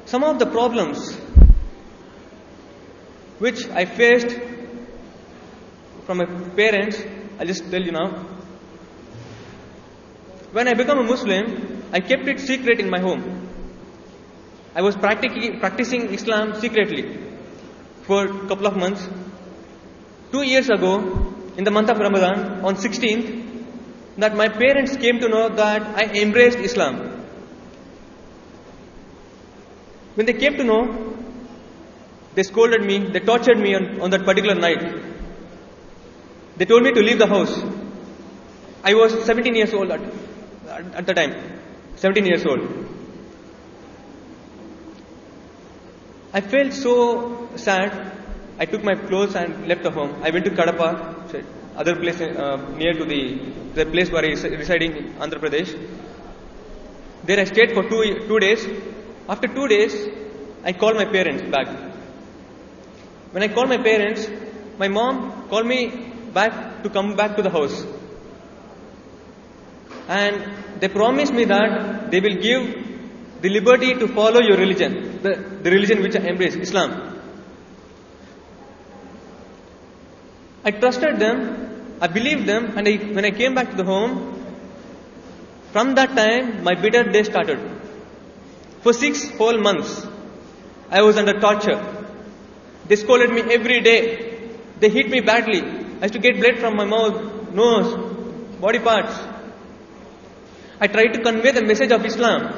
Some of the problems which I faced from my parents, I'll just tell you now. When I became a Muslim, I kept it secret in my home. I was practicing Islam secretly for a couple of months. 2 years ago, in the month of Ramadan, on 16th, that my parents came to know that I embraced Islam. When they came to know, they scolded me, they tortured me on that particular night. They told me to leave the house. I was 17 years old at the time. 17 years old. I felt so sad. I took my clothes and left the home. I went to Kadapa, other place near to the place where I is residing in Andhra Pradesh. There I stayed for 2 days. After 2 days, I called my parents back. When I called my parents, my mom called me back to come back to the house. And they promised me that they will give the liberty to follow your religion, the religion which I embrace, Islam. I trusted them, I believed them, and when I came back to the home, from that time, my bitter day started. For 6 whole months, I was under torture. They scolded me every day. They hit me badly. I used to get blood from my mouth, nose, body parts. I tried to convey the message of Islam.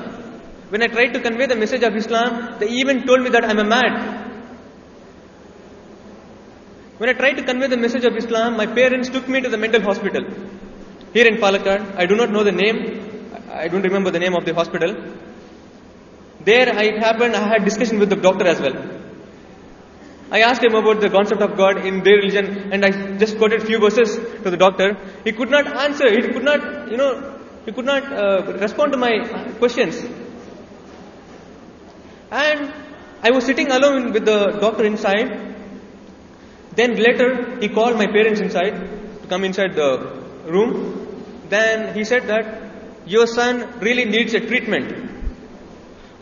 When I tried to convey the message of Islam, they even told me that I am a mad. When I tried to convey the message of Islam, my parents took me to the mental hospital here in Palakkad. I do not know the name. I don't remember the name of the hospital. There it happened, I had discussion with the doctor as well. I asked him about the concept of God in their religion, and I just quoted few verses to the doctor. He could not answer. He could not respond to my questions. And I was sitting alone with the doctor inside. Then later, he called my parents inside to come inside the room. Then he said that your son really needs a treatment.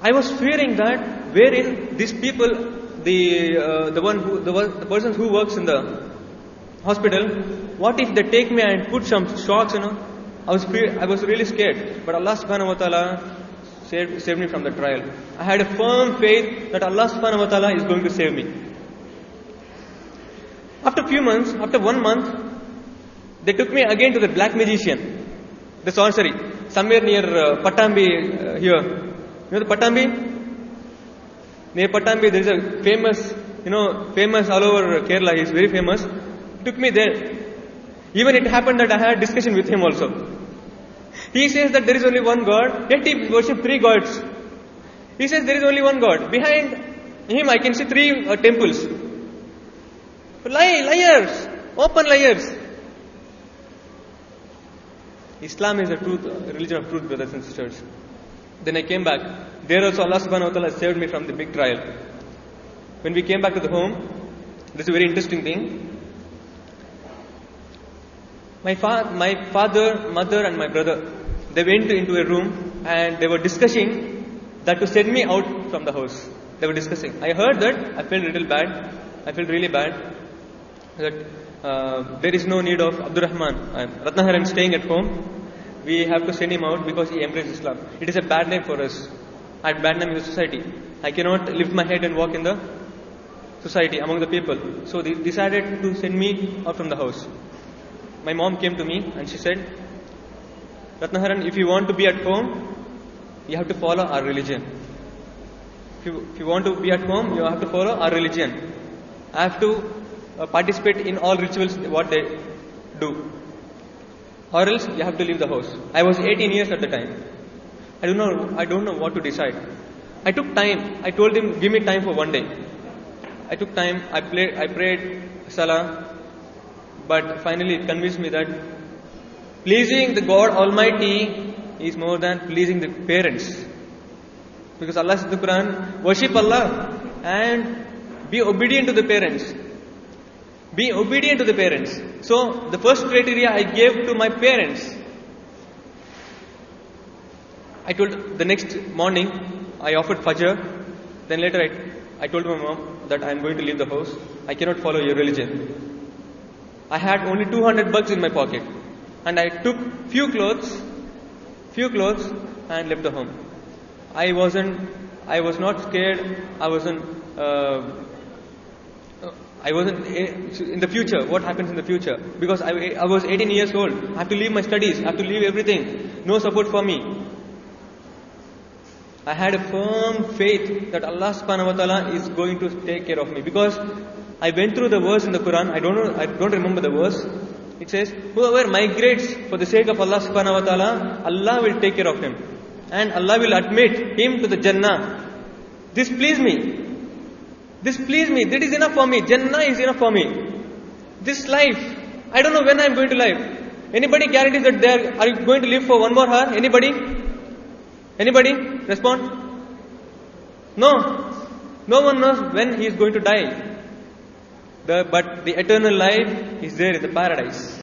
I was fearing that wherein these people, the person who works in the hospital, what if they take me and put some shocks, I was really scared. But Allah subhanahu wa ta'ala saved me from the trial. I had a firm faith that Allah subhanahu wa ta'ala is going to save me. After a few months, after 1 month, they took me again to the black magician, the sorcery, somewhere near Pattambi here. You know the Pattambi? Near Pattambi, there is a famous all over Kerala. He is very famous. He took me there. Even it happened that I had discussion with him also. He says that there is only one God, yet he worships 3 gods. He says there is only one God. Behind him I can see 3 temples. Liars! Open liars! Islam is the truth, religion of truth, brothers and sisters. Then I came back. There also Allah subhanahu wa ta'ala saved me from the big trial. When we came back to the home, this is a very interesting thing. My father, mother and my brother, they went into a room and they were discussing that to send me out from the house. They were discussing. I heard that. I felt really bad. That there is no need of Abdurrahman and Ratnaharan staying at home. We have to send him out because he embraced Islam. It is a bad name for us. I have bad name in the society. I cannot lift my head and walk in the society among the people. So they decided to send me out from the house. My mom came to me and she said, Ratnaharan, if you want to be at home, you have to follow our religion. If you want to be at home, you have to follow our religion. I have to participate in all rituals, what they do. Or else you have to leave the house. I was 18 years at the time. I don't know what to decide. I took time. I told him, give me time for 1 day. I took time. I prayed Salah. But finally it convinced me that pleasing the God Almighty is more than pleasing the parents. Because Allah says in the Quran, worship Allah and be obedient to the parents. Be obedient to the parents. So, the first criteria I gave to my parents. I told the next morning, I offered Fajr. Then later I told my mom that I am going to leave the house. I cannot follow your religion. I had only 200 bucks in my pocket, and I took few clothes, and left the home. I was not scared. I wasn't in the future. What happens in the future? Because I was 18 years old. I have to leave my studies. I have to leave everything. No support for me. I had a firm faith that Allah subhanahu wa ta'ala is going to take care of me, because I went through the verse in the Quran. I don't remember the verse. It says, whoever migrates for the sake of Allah subhanahu wa ta'ala, Allah will take care of him. And Allah will admit him to the Jannah. This pleased me. That is enough for me. Jannah is enough for me. This life, I don't know when I am going to live. Anybody guarantees that are you going to live for one more hour? Anybody? Respond. No. No one knows when he is going to die. But the eternal life is there in the paradise.